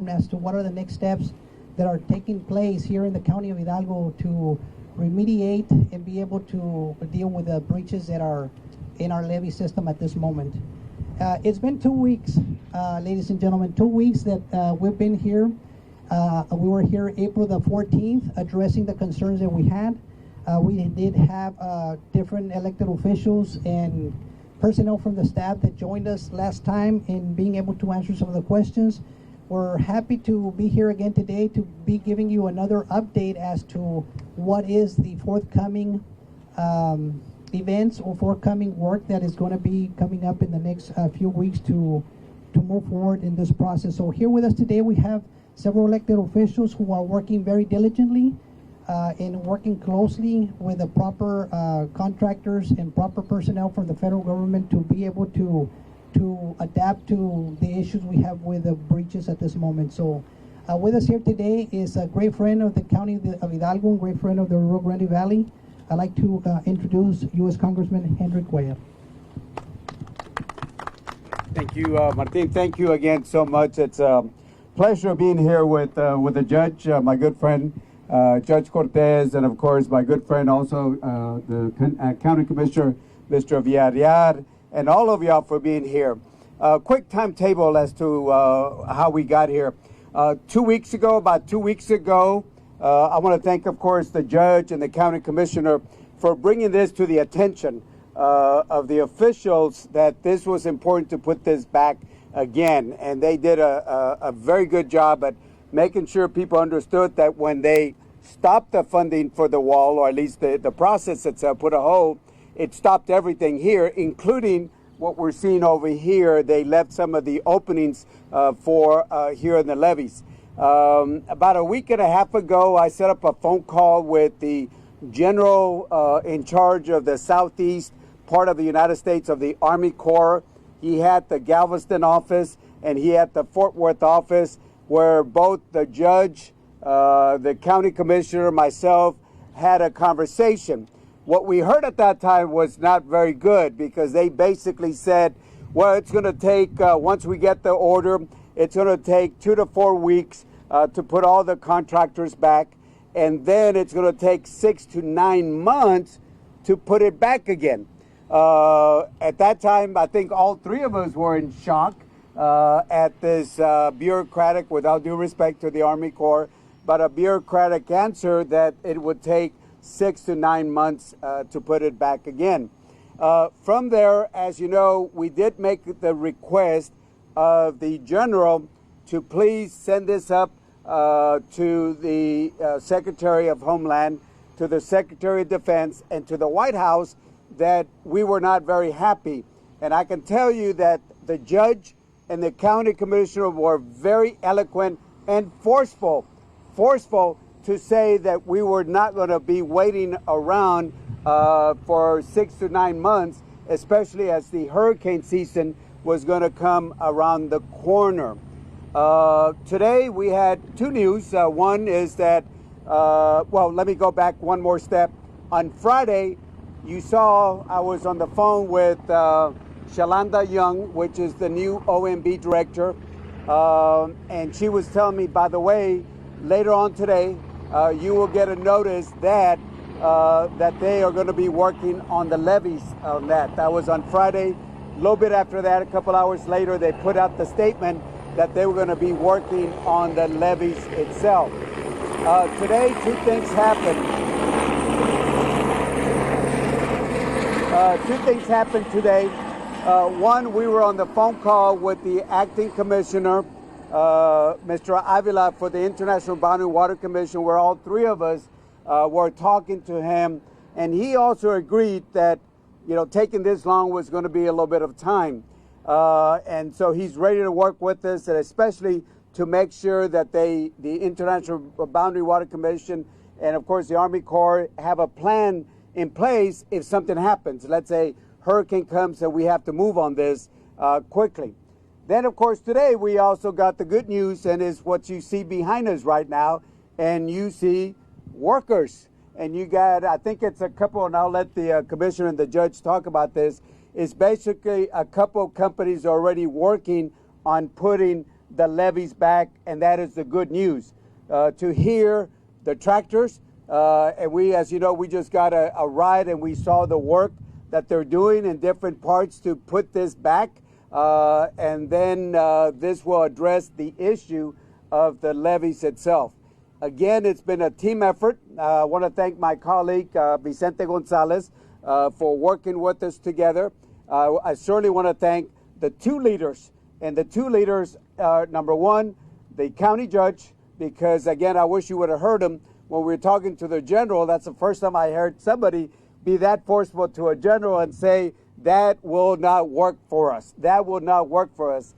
as to what are the next steps that are taking place here in the county of Hidalgo to remediate and be able to deal with the breaches that are in our levee system at this moment. It's been 2 weeks, ladies and gentlemen, 2 weeks that we've been here. We were here April the 14th addressing the concerns that we had. We did have different elected officials and personnel from the staff that joined us last time in being able to answer some of the questions. We're happy to be here again today to be giving you another update as to what is the forthcoming events or forthcoming work that is going to be coming up in the next few weeks to move forward in this process. So here with us today we have several elected officials who are working very diligently and working closely with the proper contractors and proper personnel from the federal government to be able to adapt to the issues we have with the breaches at this moment. So with us here today is a great friend of the county of Hidalgo, a great friend of the Rio Grande Valley. I'd like to introduce U.S. Congressman Henry Cuellar. Thank you, Martin. Thank you again so much. It's a pleasure being here with the judge, my good friend, Judge Cortez, and of course my good friend also, the County Commissioner, Mr. Villarreal, and all of y'all for being here. Quick timetable as to how we got here. About 2 weeks ago, I want to thank, of course, the judge and the county commissioner for bringing this to the attention of the officials that this was important to put this back again. And they did a very good job at making sure people understood that when they stopped the funding for the wall, or at least the process itself, put a hold, it stopped everything here, including what we're seeing over here. They left some of the openings for here in the levees. About a week and a half ago, I set up a phone call with the general in charge of the southeast part of the United States of the Army Corps. He had the Galveston office and he had the Fort Worth office, where both the judge, the county commissioner, myself had a conversation. What we heard at that time was not very good, because they basically said, well, it's going to take, once we get the order, it's going to take 2 to 4 weeks to put all the contractors back, and then it's going to take 6 to 9 months to put it back again. At that time, I think all three of us were in shock at this bureaucratic, without due respect to the Army Corps, but a bureaucratic answer that it would take 6 to 9 months to put it back again. From there, as you know, we did make the request of the general to please send this up to the Secretary of Homeland, to the Secretary of Defense, and to the White House, that we were not very happy. And I can tell you that the judge and the county commissioner were very eloquent and forceful to say that we were not going to be waiting around for 6 to 9 months, especially as the hurricane season was going to come around the corner. Today we had two news. One is that, well, let me go back one more step. On Friday, you saw I was on the phone with Shalanda Young, which is the new OMB director, and she was telling me, by the way, later on today, you will get a notice that that they are going to be working on the levees on that. That was on Friday. A little bit after that, a couple hours later, they put out the statement that they were going to be working on the levees itself. Today, two things happened. Two things happened today. One, we were on the phone call with the acting commissioner, Mr. Avila, for the International Boundary Water Commission, where all three of us were talking to him, and he also agreed that, you know, taking this long was going to be a little bit of time, and so he's ready to work with us, and especially to make sure that the International Boundary Water Commission and of course the Army Corps have a plan in place if something happens. Let's say hurricane comes and we have to move on this quickly. Then, of course, today we also got the good news, and is what you see behind us right now, and you see workers. And you got, I think it's a couple, and I'll let the commissioner and the judge talk about this, is basically a couple companies already working on putting the levees back, and that is the good news. To hear the tractors, and we, as you know, we just got a ride and we saw the work that they're doing in different parts to put this back, and then this will address the issue of the levees itself. Again, it's been a team effort. I want to thank my colleague Vicente Gonzalez for working with us together. I certainly want to thank the two leaders, and the two leaders are, number one, the county judge, because again, I wish you would have heard him when we were talking to the general. That's the first time I heard somebody be that forceful to a general and say, that will not work for us. That will not work for us.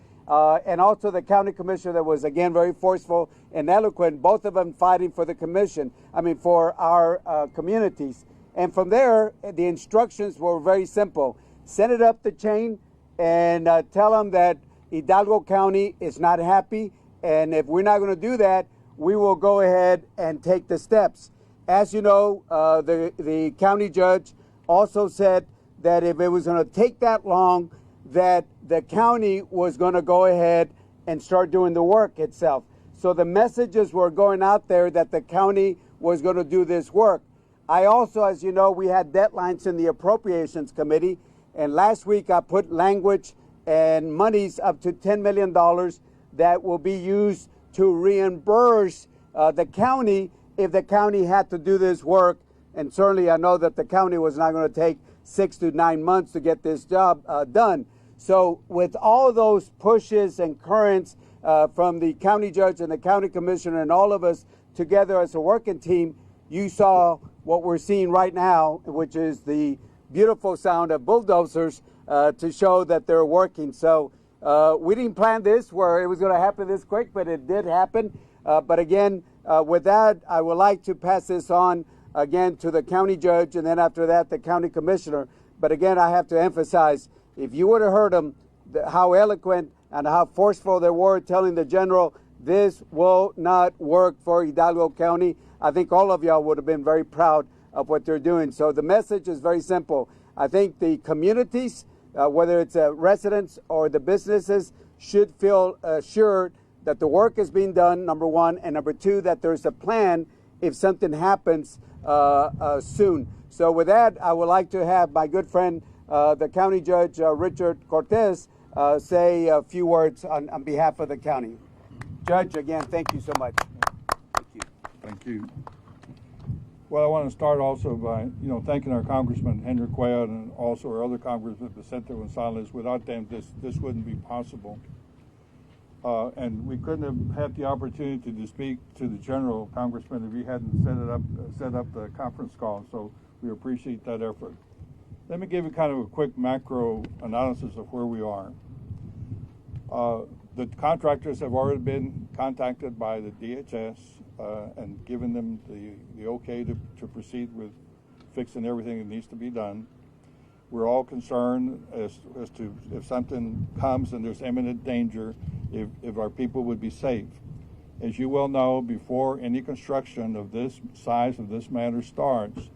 And also the county commissioner that was, again, very forceful and eloquent, both of them fighting for the commission, for our communities. And from there, the instructions were very simple. Send it up the chain and tell them that Hidalgo County is not happy. And if we're not going to do that, we will go ahead and take the steps. As you know, the county judge also said that if it was going to take that long, that the county was going to go ahead and start doing the work itself. So the messages were going out there that the county was going to do this work. I also, as you know, we had deadlines in the Appropriations Committee, and last week I put language and monies up to $10 million that will be used to reimburse the county if the county had to do this work. And certainly I know that the county was not going to take 6 to 9 months to get this job done. So with all those pushes and currents from the county judge and the county commissioner and all of us together as a working team, you saw what we're seeing right now, which is the beautiful sound of bulldozers to show that they're working. So we didn't plan this where it was going to happen this quick, but it did happen. But again, with that, I would like to pass this on again to the county judge, and then after that, the county commissioner. But again, I have to emphasize, if you would have heard them, how eloquent and how forceful they were telling the general, this will not work for Hidalgo County, I think all of y'all would have been very proud of what they're doing. So the message is very simple. I think the communities, whether it's residents or the businesses, should feel assured that the work is being done, number one, and number two, that there's a plan if something happens soon. So with that, I would like to have my good friend, the county judge, Richard Cortez, say a few words on behalf of the county. Judge, again, thank you so much. Thank you. Thank you. Well, I want to start also by, thanking our Congressman Henry Cuellar and also our other Congressman Vicente Gonzalez. Without them, this wouldn't be possible. And we couldn't have had the opportunity to speak to the general, Congressman, if he hadn't set up the conference call. So we appreciate that effort. Let me give you kind of a quick macro analysis of where we are. The contractors have already been contacted by the DHS and given them the okay to proceed with fixing everything that needs to be done. We're all concerned as to if something comes and there's imminent danger, if our people would be safe. As you well know, before any construction of this size, of this matter starts,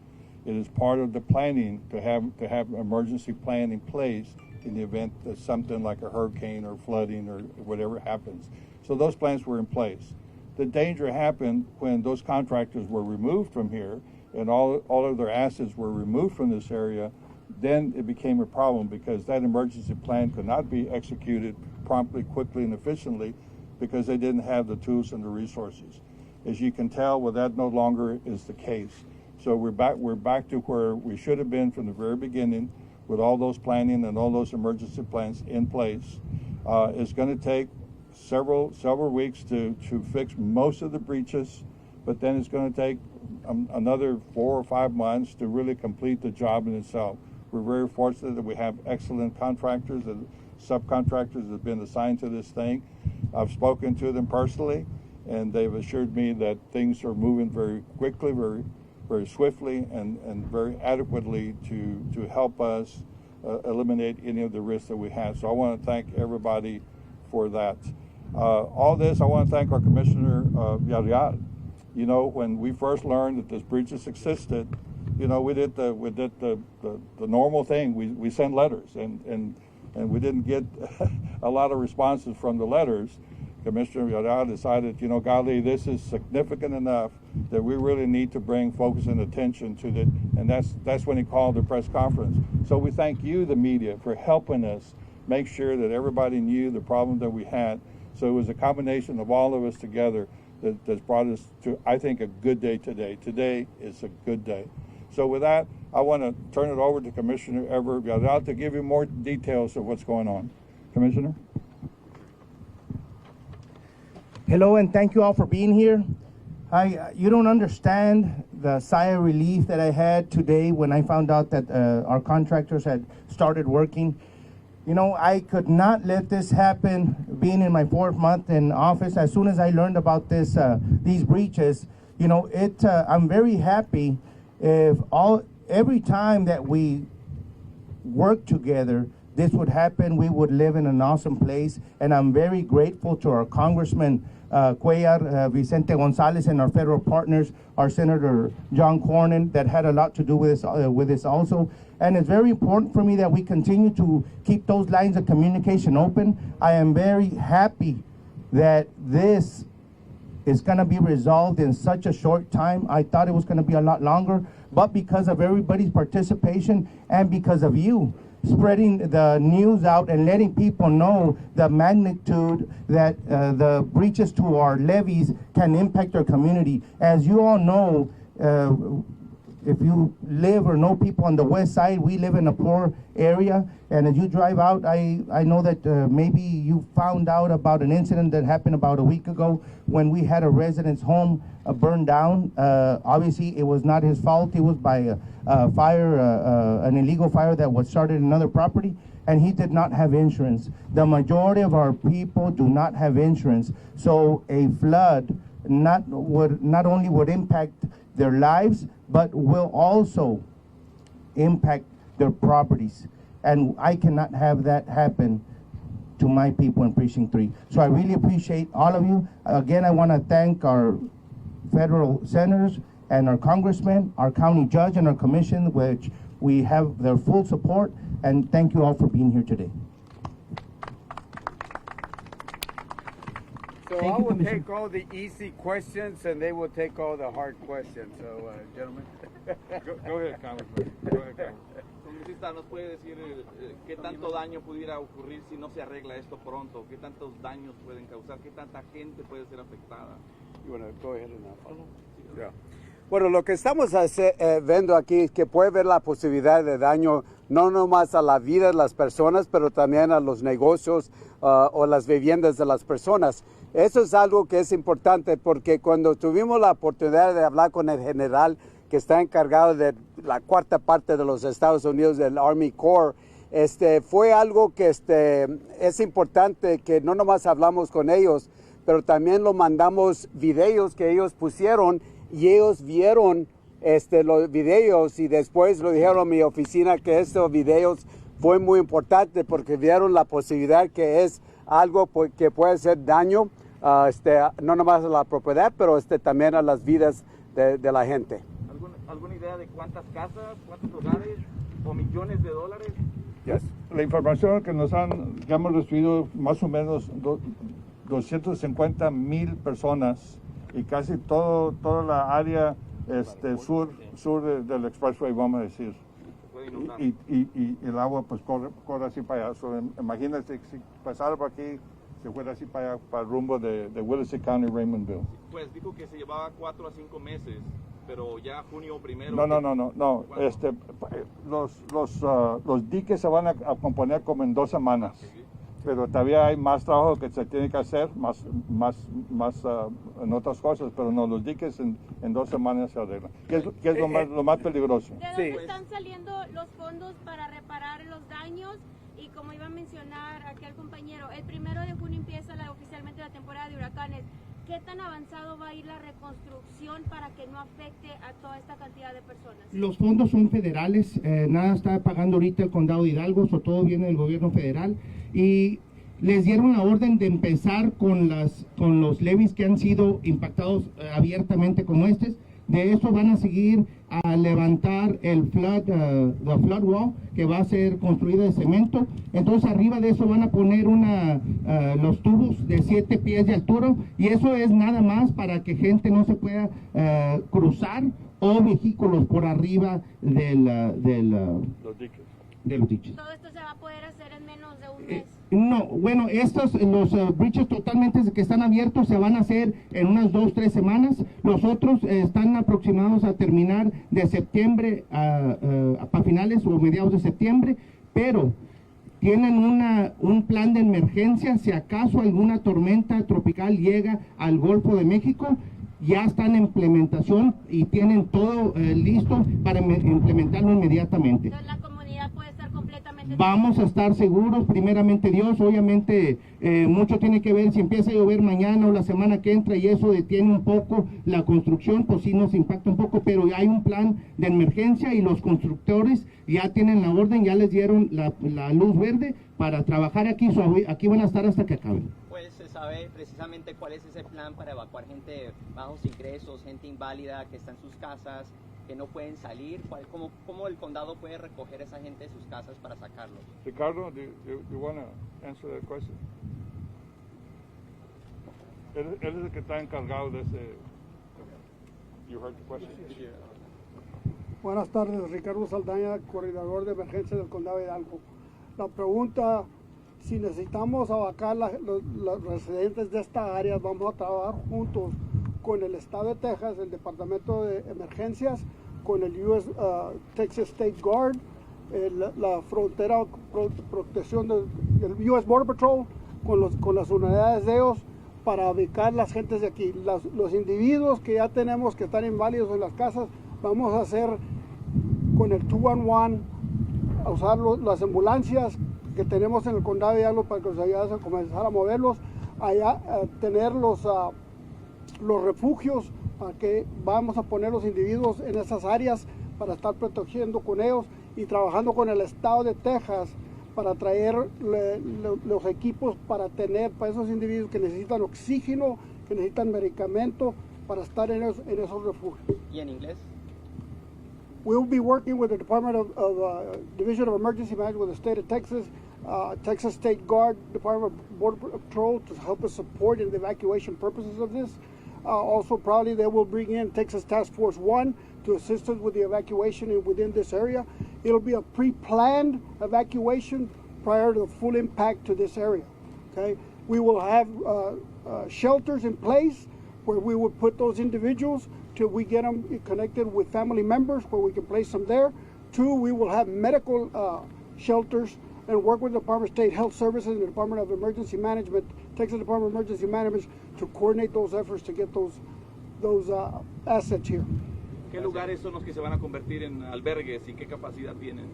it is part of the planning to have an emergency plan in place in the event that something like a hurricane or flooding or whatever happens. So those plans were in place. The danger happened when those contractors were removed from here and all of their assets were removed from this area. Then it became a problem because that emergency plan could not be executed promptly, quickly, and efficiently because they didn't have the tools and the resources. As you can tell, well, that no longer is the case. So we're back to where we should have been from the very beginning with all those planning and all those emergency plans in place. It's going to take several weeks to fix most of the breaches, but then it's going to take another 4 or 5 months to really complete the job in itself. We're very fortunate that we have excellent contractors and subcontractors that have been assigned to this thing. I've spoken to them personally, and they've assured me that things are moving very quickly, very swiftly, and very adequately to help us eliminate any of the risks that we have. So I want to thank everybody for that. All this, I want to thank our Commissioner Villarreal. When we first learned that this breaches existed, we did the normal thing. We sent letters, and we didn't get a lot of responses from the letters. Commissioner Cuellar decided, you know, golly, this is significant enough that we really need to bring focus and attention to it, and that's when he called the press conference. So we thank you, the media, for helping us make sure that everybody knew the problem that we had. So it was a combination of all of us together that's brought us to, I think, a good day today. Today is a good day. So with that, I want to turn it over to Commissioner Henry Cuellar to give you more details of what's going on. Commissioner? Hello, and thank you all for being here. You don't understand the sigh of relief that I had today when I found out that our contractors had started working. You know, I could not let this happen being in my 4th month in office. As soon as I learned about this, these breaches, you know, I'm very happy if every time that we work together, this would happen. We would live in an awesome place, and I'm very grateful to our Congressman Cuellar, Vicente Gonzalez, and our federal partners, our Senator John Cornyn, that had a lot to do with this also. And it's very important for me that we continue to keep those lines of communication open. I am very happy that this is going to be resolved in such a short time. I thought it was going to be a lot longer, but because of everybody's participation and because of you spreading the news out and letting people know the magnitude that the breaches to our levees can impact our community. As you all know, if you live or know people on the west side, we live in a poor area, and as you drive out, I know that maybe you found out about an incident that happened about a week ago when we had a resident's home burned down. Obviously, it was not his fault. It was by a fire, an illegal fire that was started in another property, and he did not have insurance. The majority of our people do not have insurance, so a flood not only would impact their lives, but will also impact their properties. And I cannot have that happen to my people in Precinct 3. So I really appreciate all of you. Again, I want to thank our federal senators and our congressmen, our county judge, and our commission, which we have their full support. And thank you all for being here today. So I will take all the easy questions, and they will take all the hard questions. So, gentlemen. Go ahead, Congressman. Go ahead, Congressman. Congresista, ¿nos puede decir qué tanto daño pudiera ocurrir si no se arregla esto pronto? ¿Qué tantos daños pueden causar? ¿Qué tanta gente puede ser afectada? You want to go ahead and follow? Yeah. Bueno, lo que estamos viendo aquí es que puede haber la posibilidad de daño no nomás a la vida de las personas, pero también a los negocios o las viviendas de las personas. Eso es algo que es importante porque cuando tuvimos la oportunidad de hablar con el general que está encargado de la 4ª parte de los Estados Unidos del Army Corps, fue algo que es importante que no nomás hablamos con ellos, pero también lo mandamos videos que ellos pusieron y ellos vieron los videos y después lo dijeron a mi oficina que estos videos fue muy importante porque vieron la posibilidad que es algo que puede hacer daño no nomás a la propiedad, pero también a las vidas de la gente. ¿Alguna idea de cuántas casas, cuántos hogares o millones de dólares? Yes. La información que hemos recibido más o menos 250,000 personas y casi toda la área sur del expressway, vamos a decir. Y el agua pues corre así para allá. So, imagínate si pasara por aquí, se fuera así para allá, para el rumbo de Willacy County, Raymondville. Pues dijo que se llevaba 4 a 5 meses, pero ya junio primero. No. Los diques se van a componer como en 2 semanas. Pero todavía hay más trabajo que se tiene que hacer, más en otras cosas, pero no, los diques en 2 semanas se arreglan. ¿Qué es lo más peligroso? ¿De dónde están saliendo los fondos para reparar los daños? Y como iba a mencionar aquí al compañero, el 1 de junio empieza oficialmente la temporada de huracanes. ¿Qué tan avanzado va a ir la reconstrucción para que no afecte a toda esta cantidad de personas? Los fondos son federales, nada está pagando ahorita el condado de Hidalgo, todo viene del gobierno federal, y les dieron la orden de empezar con los levees que han sido impactados abiertamente como De eso van a seguir a levantar el flood wall, que va a ser construido de cemento. Entonces arriba de eso van a poner los tubos de 7 pies de altura, y eso es nada más para que gente no se pueda cruzar, o vehículos por arriba Los diques. de los diches. Todo esto se va a poder hacer en menos de un mes. No, bueno, los bridges totalmente que están abiertos se van a hacer en unas 2-3 semanas. Los otros están aproximados a terminar de septiembre para finales o mediados de septiembre, pero tienen un plan de emergencia si acaso alguna tormenta tropical llega al Golfo de México. Ya están en implementación y tienen todo listo para implementarlo inmediatamente. Entonces la comunidad puede estar completamente... Vamos a estar seguros, primeramente Dios. Obviamente mucho tiene que ver si empieza a llover mañana o la semana que entra, y eso detiene un poco la construcción, pues sí nos impacta un poco, pero hay un plan de emergencia y los constructores ya tienen la orden, ya les dieron la luz verde para trabajar aquí. Aquí van a estar hasta que acaben. Pues se sabe precisamente cuál es ese plan para evacuar gente de bajos ingresos, gente inválida que está en sus casas, que no pueden salir. ¿Cómo el condado puede recoger a esa gente de sus casas para sacarlos? Ricardo, do you want to answer that question? Él es el que está encargado de ese... You heard the question? Buenas tardes, Ricardo Saldaña, coordinador de emergencia del Condado de Hidalgo. La pregunta, si necesitamos evacuar los residentes de esta área, vamos a trabajar juntos con el Estado de Texas, el Departamento de Emergencias, con el Texas State Guard, la frontera protección del US Border Patrol, con las unidades de ellos, para ubicar las gentes de aquí. Los individuos que ya tenemos que están inválidos en las casas, vamos a hacer con el 211, a usar las ambulancias que tenemos en el condado de Hidalgo para que nos ayuden a comenzar a moverlos, allá a tener los refugios, para que vamos a poner los individuos en esas áreas para estar protegiendo con ellos, y trabajando con el estado de Texas para traer los equipos para esos individuos que necesitan oxígeno, que necesitan medicamentos, para estar en esos refugios. ¿Y en inglés? We'll be working with the Department of Division of Emergency Management with the state of Texas, Texas State Guard, Department of Border Patrol to help us support in the evacuation purposes of this. Also, probably they will bring in Texas Task Force 1 to assist us with the evacuation within this area. It'll be a pre-planned evacuation prior to the full impact to this area. Okay, we will have shelters in place where we will put those individuals till we get them connected with family members, where we can place them there. 2, we will have medical shelters and work with the Department of State Health Services and the Department of Emergency Management, Texas Department of Emergency Management, to coordinate those efforts to get those assets here. ¿Qué lugares son los que se van a convertir en albergues y qué capacidad tienen?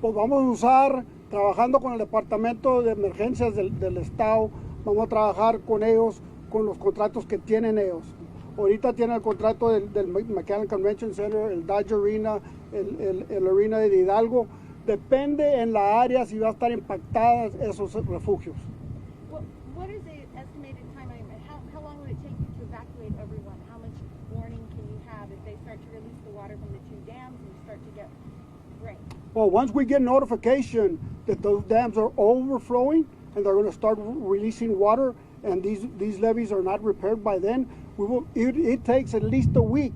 Pues vamos a usar, trabajando con el Departamento de Emergencias del Estado, vamos a trabajar con ellos, con los contratos que tienen ellos. Ahorita tienen el contrato del McAllen Convention Center, el Dodge Arena, el Arena de Hidalgo. Depende en la área si va a estar impactadas esos refugios. What is the estimated timeline? How long would it take you to evacuate everyone? How much warning can you have if they start to release the water from the 2 dams and you start to get rain? Well, once we get notification that those dams are overflowing and they're going to start releasing water, and these levees are not repaired by then, it takes at least a week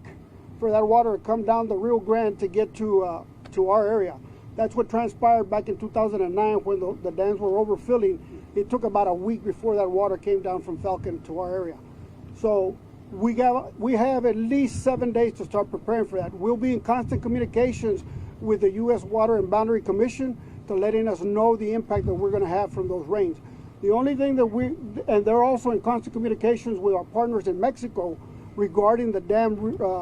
for that water to come down the Rio Grande to get to our area. That's what transpired back in 2009 when the dams were overfilling. It took about a week before that water came down from Falcon to our area. So we have at least 7 days to start preparing for that. We'll be in constant communications with the U.S. Water and Boundary Commission to letting us know the impact that we're going to have from those rains. The only thing that and they're also in constant communications with our partners in Mexico regarding the dam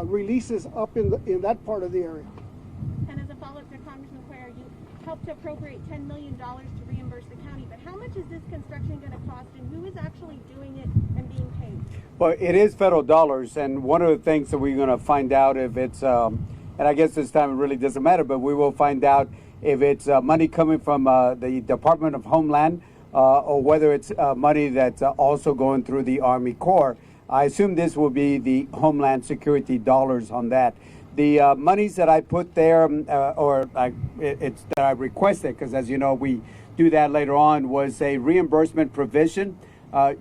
releases up in that part of the area. And as a follow-up to Congressman Cuellar, you helped to appropriate $10 million to reimburse the county, but how much is this construction going to cost, and who is actually doing it and being paid? Well, it is federal dollars, and one of the things that we're going to find out if it's, and I guess this time it really doesn't matter, but we will find out if it's money coming from the Department of Homeland or whether it's money that's also going through the Army Corps. I assume this will be the Homeland Security dollars on that. The monies that I put there, it's that I requested, because as you know, we do that later on, was a reimbursement provision,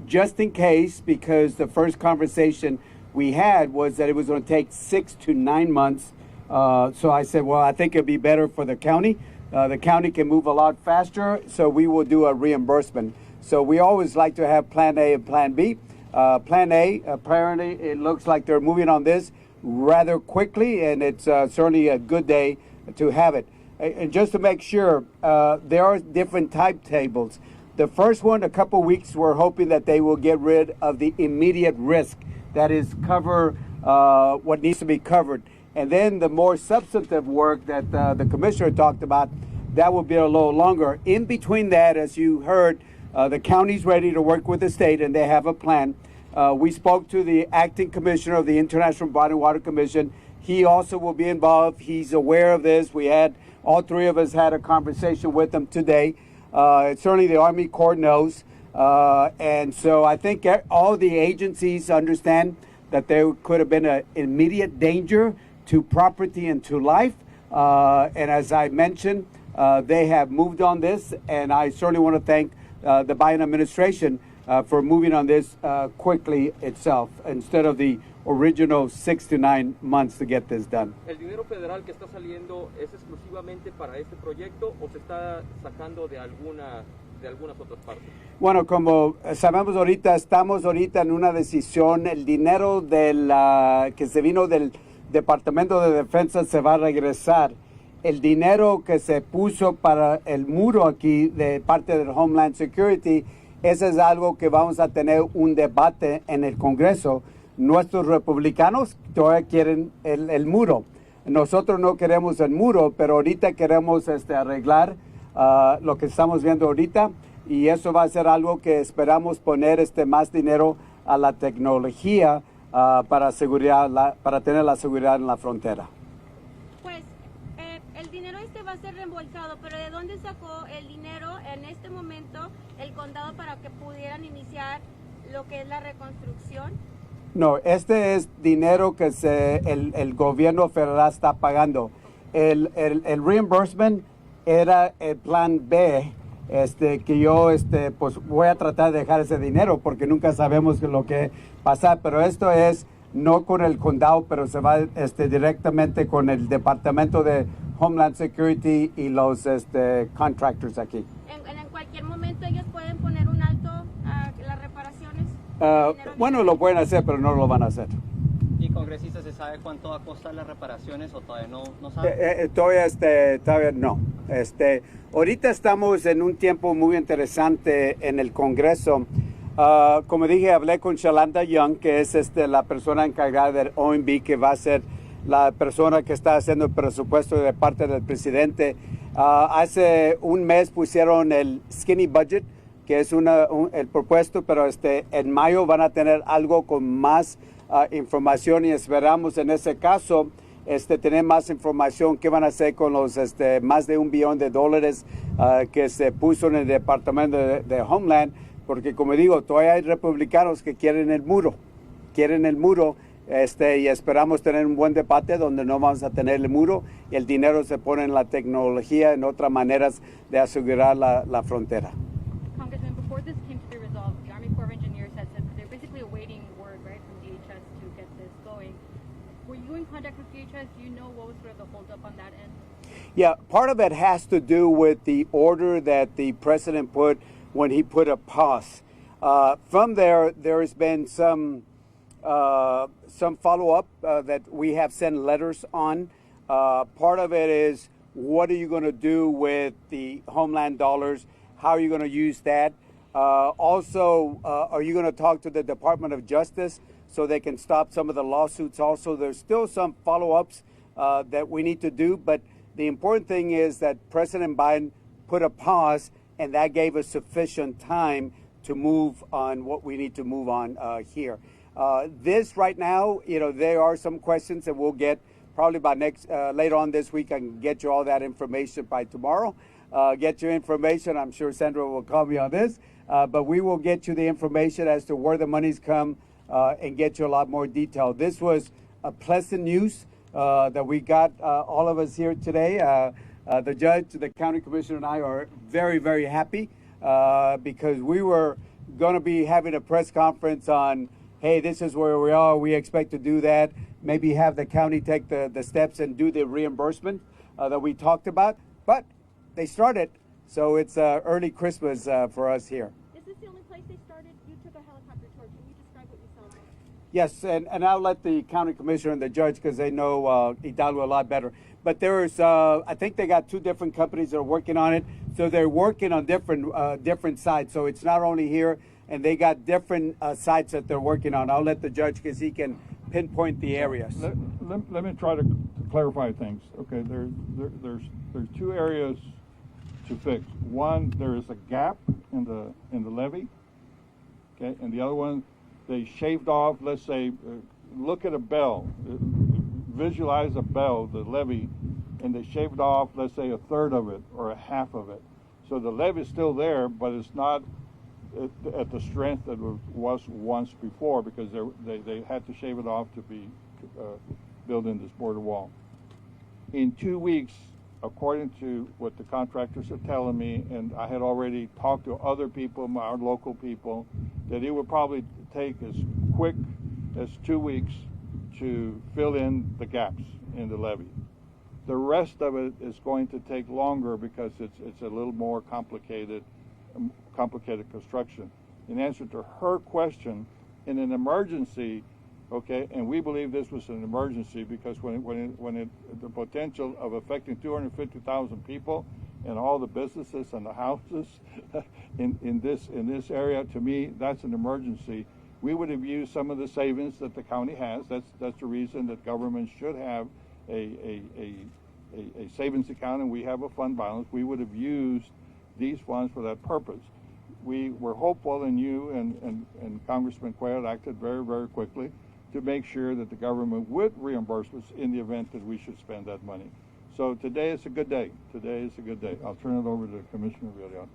just in case, because the first conversation we had was that it was going to take 6 to 9 months. So I said, well, I think it'd be better for the county. The county can move a lot faster, so we will do a reimbursement. So we always like to have Plan A and Plan B. Plan A, apparently, it looks like they're moving on this rather quickly, and it's certainly a good day to have it. And just to make sure, there are different timetables. The first one, a couple weeks, we're hoping that they will get rid of the immediate risk. That is, cover what needs to be covered. And then the more substantive work that the commissioner talked about, that will be a little longer. In between that, as you heard, the county's ready to work with the state, and they have a plan. We spoke to the acting commissioner of the International Body Water Commission. He also will be involved. He's aware of this. All three of us had a conversation with him today. Certainly the Army Corps knows. And so I think all the agencies understand that there could have been an immediate danger to property and to life. And as I mentioned, they have moved on this. And I certainly want to thank the Biden administration for moving on this quickly itself, instead of the original 6 to 9 months to get this done. ¿El dinero federal que está saliendo es exclusivamente para este proyecto o se está sacando de algunas otras partes? Bueno, como sabemos ahorita, estamos ahorita en una decisión. El dinero que se vino del Departamento de Defensa se va a regresar. El dinero que se puso para el muro aquí de parte del Homeland Security, ese es algo que vamos a tener un debate en el Congreso. Nuestros republicanos todavía quieren el muro. Nosotros no queremos el muro, pero ahorita queremos arreglar lo que estamos viendo ahorita, y eso va a ser algo que esperamos poner más dinero a la tecnología para tener la seguridad en la frontera. Pues el dinero va a ser reembolsado, pero ¿de dónde sacó el dinero en este momento el condado para que pudieran iniciar lo que es la reconstrucción? No, este es dinero que el gobierno federal está pagando. El reimbursement era el plan B, que yo pues voy a tratar de dejar ese dinero porque nunca sabemos lo que pasa, pero esto es no con el condado, pero se va directamente con el Departamento de Homeland Security y los contractors aquí. En cualquier momento ellos pueden poner un alto a las reparaciones. Bueno, lo pueden hacer, pero no lo van a hacer. ¿Y congresista, se sabe cuánto va a costar las reparaciones o todavía no sabe? Todavía no. Ahorita estamos en un tiempo muy interesante en el Congreso. Como dije, hablé con Shalanda Young, que es la persona encargada del OMB, que va a ser la persona que está haciendo el presupuesto de parte del presidente. Hace un mes pusieron el skinny budget, que es el propuesto, pero en mayo van a tener algo con más información, y esperamos en ese caso tener más información qué van a hacer con los más de $1 billón que se puso en el Departamento de Homeland, porque como digo, todavía hay republicanos que quieren el muro, y esperamos tener un buen debate donde no vamos a tener el muro y el dinero se pone en la tecnología, en otras maneras de asegurar la frontera. Congressman, before this came to be resolved, the Army Corps of Engineers had said they're basically awaiting word, right, from DHS to get this going. Were you in contact with DHS? Do you know what was sort of the holdup on that end? Yeah, part of it has to do with the order that the president put when he put a pause. From there has been some follow-up that we have sent letters on. Part of it is, what are you going to do with the Homeland dollars? How are you going to use that? Also, are you going to talk to the Department of Justice so they can stop some of the lawsuits also? There's still some follow-ups that we need to do, but the important thing is that President Biden put a pause, and that gave us sufficient time to move on what we need to move on here. This right now, there are some questions that we'll get probably by later on this week. I can get you all that information by tomorrow. Get your information. I'm sure Sandra will call me on this, but we will get you the information as to where the money's come and get you a lot more detail. This was a pleasant news that we got, all of us here today. The judge, the county commissioner, and I are very, very happy because we were going to be having a press conference on, hey, this is where we are. We expect to do that. Maybe have the county take the steps and do the reimbursement that we talked about. But they started, so it's early Christmas for us here. Is this the only place they started? You took a helicopter tour. Can you describe what you saw? Yes, and I'll let the county commissioner and the judge, because they know Hidalgo a lot better. But there's, I think they got 2 different companies that are working on it. So they're working on different sites. So it's not only here, and they got different sites that they're working on. I'll let the judge, because he can pinpoint the areas. Let me try to clarify things. Okay, there's 2 areas to fix. One, there is a gap in the levee. Okay, and the other one, they shaved off. Let's say, look at a bell. Visualize a bell, the levee, and they shaved off, let's say, 1/3 of it or 1/2 of it. So the levee is still there, but it's not at the strength that it was once before, because they had to shave it off to be building this border wall. In 2 weeks, according to what the contractors are telling me, and I had already talked to other people, our local people, that it would probably take as quick as 2 weeks to fill in the gaps in the levee. The rest of it is going to take longer because it's a little more complicated construction. In answer to her question, in an emergency, okay, and we believe this was an emergency because the potential of affecting 250,000 people and all the businesses and the houses in this area, to me, that's an emergency. We would have used some of the savings that the county has. That's the reason that government should have a savings account, and we have a fund balance. We would have used these funds for that purpose. We were hopeful, and you and Congressman Cuellar acted very, very quickly to make sure that the government would reimburse us in the event that we should spend that money. So today is a good day. Today is a good day. I'll turn it over to Commissioner Cuellar.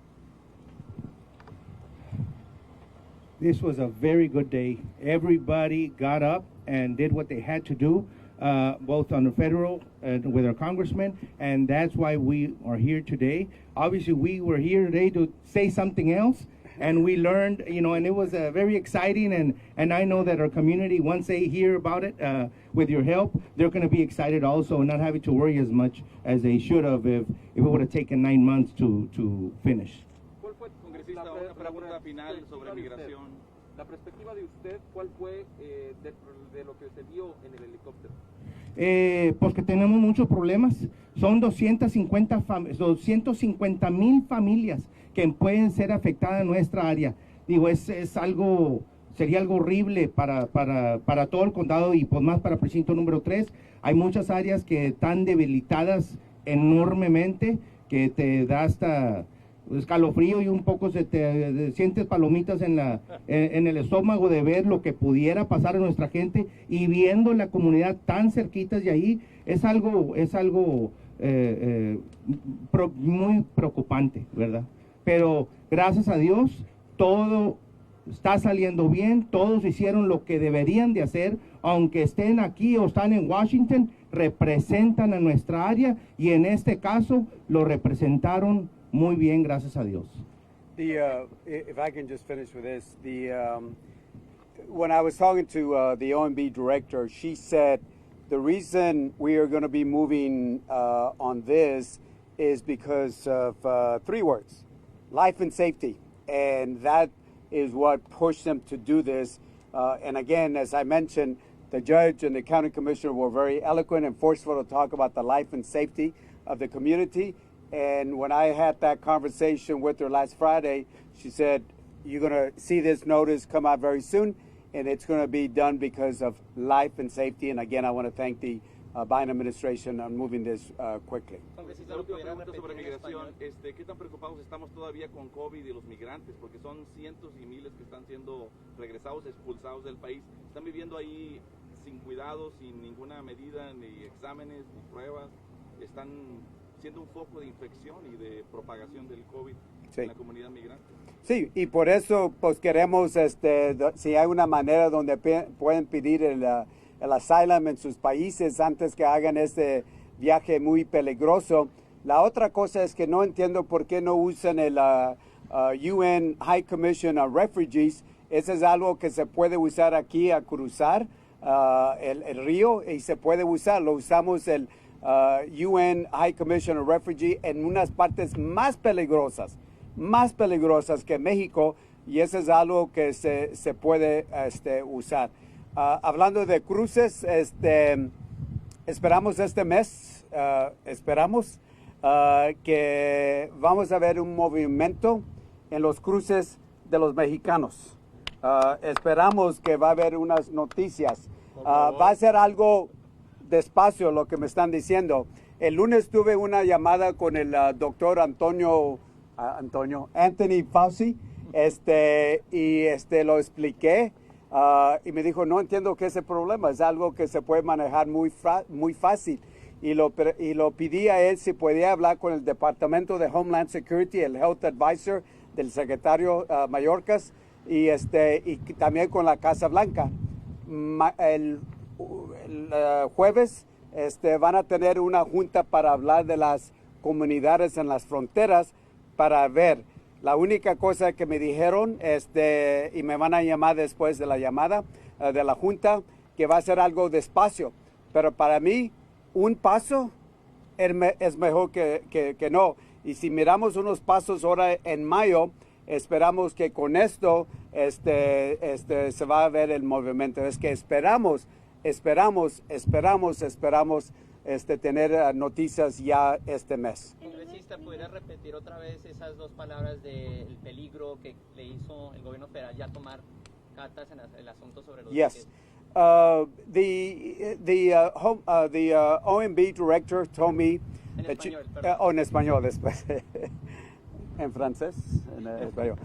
This was a very good day. Everybody got up and did what they had to do, both on the federal and with our congressman, and that's why we are here today. Obviously, we were here today to say something else, and we learned, and it was very exciting, and I know that our community, once they hear about it, with your help, they're going to be excited also, and not having to worry as much as they should have if it would have taken 9 months to finish. Congresista, una pregunta final sobre migración. La perspectiva de usted, ¿cuál fue de lo que se vio en el helicóptero? Porque tenemos muchos problemas. Son 250,000 familias que pueden ser afectadas en nuestra área. Digo, sería algo horrible para todo el condado y pues más para el precinto número 3. Hay muchas áreas que están debilitadas enormemente, que te da hasta escalofrío y un poco sientes palomitas en el estómago de ver lo que pudiera pasar a nuestra gente, y viendo la comunidad tan cerquitas de ahí es algo muy preocupante, ¿verdad? Pero gracias a Dios todo está saliendo bien, todos hicieron lo que deberían de hacer, aunque estén aquí o están en Washington, representan a nuestra área, y en este caso lo representaron muy bien, gracias a Dios. If I can just finish with this, when I was talking to the OMB director, she said the reason we are going to be moving on this is because of 3 words: life and safety, and that is what pushed them to do this. And again, as I mentioned, the judge and the county commissioner were very eloquent and forceful to talk about the life and safety of the community. And when I had that conversation with her last Friday, she said, you're going to see this notice come out very soon, and it's going to be done because of life and safety. And again, I want to thank the Biden administration on moving this quickly. La última pregunta sobre migración, ¿qué tan preocupados estamos todavía con COVID y los migrantes? Porque son cientos y miles que están siendo regresados, expulsados del país. Están viviendo ahí sin cuidado, sin ninguna medida, ni exámenes, ni pruebas. Están siendo un foco de infección y de propagación del COVID. Sí. en la comunidad migrante. Sí, y por eso pues queremos, si hay una manera donde pueden pedir el asylum en sus países antes que hagan este viaje muy peligroso. La otra cosa es que no entiendo por qué no usan el UN High Commission on Refugees. Ese es algo que se puede usar aquí a cruzar el río y se puede usar. Lo usamos el UN High Commission on Refugees en unas partes más peligrosas que México, y eso es algo que se puede usar. Hablando de cruces, esperamos este mes, que vamos a ver un movimiento en los cruces de los mexicanos. Esperamos que va a haber unas noticias. Va a ser algo despacio lo que me están diciendo. El lunes tuve una llamada con el doctor Anthony Fauci, y lo expliqué, y me dijo, no entiendo qué es el problema, es algo que se puede manejar muy fácil. Y lo pedí a él si podía hablar con el Departamento de Homeland Security, el Health Advisor del secretario Mayorkas, y también con la Casa Blanca. El jueves van a tener una junta para hablar de las comunidades en las fronteras, para ver. La única cosa que me dijeron, y me van a llamar después de la llamada de la junta, que va a ser algo despacio. Pero para mí, un paso es mejor que no. Y si miramos unos pasos ahora en mayo, esperamos que con esto se va a ver el movimiento. Es que esperamos tener noticias ya este mes. Congresista, ¿podría repetir otra vez esas dos palabras del peligro que le hizo el gobierno federal ya tomar cartas en el asunto sobre los Yes. The OMB director told me en español después. En francés, en español.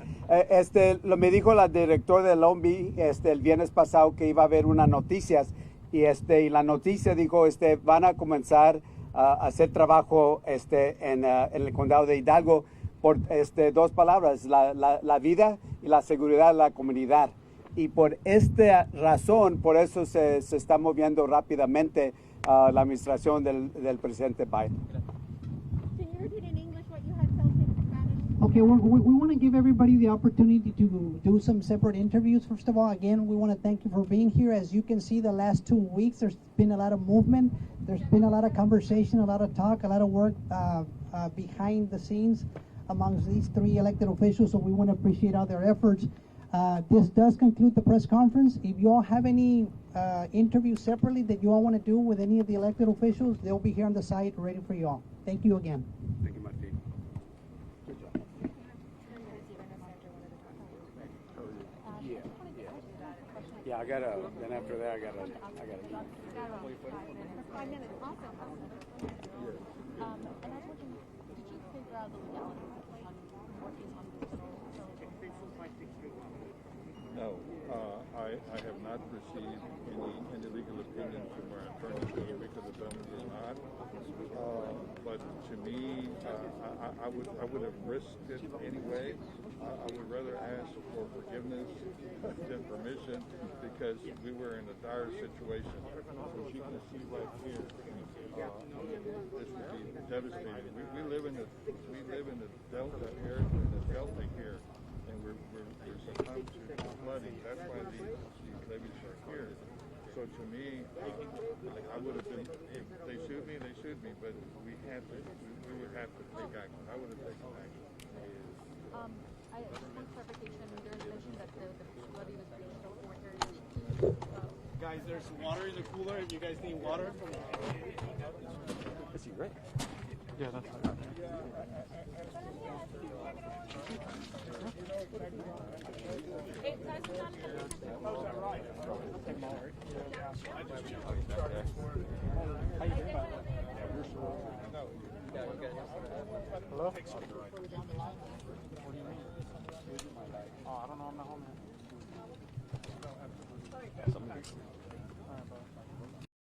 Me dijo la directora del OMB el viernes pasado que iba a haber unas noticias, y la noticia dijo van a comenzar a hacer trabajo en el condado de Hidalgo por dos palabras, la vida y la seguridad de la comunidad. Y por esta razón, por eso se está moviendo rápidamente la administración del presidente Biden. Can you repeat in English what you had said in Spanish? Okay, we want to give everybody the opportunity to do some separate interviews. First of all, again, we want to thank you for being here. As you can see, the last 2 weeks, there's been a lot of movement. There's been a lot of conversation, a lot of talk, a lot of work behind the scenes amongst these three elected officials, so we want to appreciate all their efforts. This does conclude the press conference. If you all have any interviews separately that you all want to do with any of the elected officials, they'll be here on the site ready for you all. Thank you again. Thank you, Martin. Good job. Yeah, I gotta. Then after that, I gotta. 5 minutes. Awesome. And I was wondering, did you figure out the legalities on working on this? No, I have not received any legal opinion from our attorneys whether we could have done it or not. But to me, I would have risked it anyway. I would rather ask for forgiveness than permission, because we were in a dire situation. As you can see right here, this would be devastating. We live in the Delta area, in the Delta here, and we're succumbed to flooding. That's why these levees are here. So to me, I would have been, if they sued me, but we would have to take action. I would have taken action. I just want clarification. There's mention that the levee was reached at 4:30. Guys, there's water in the cooler. If you guys need water from Is he right? yeah, that's right. Hello?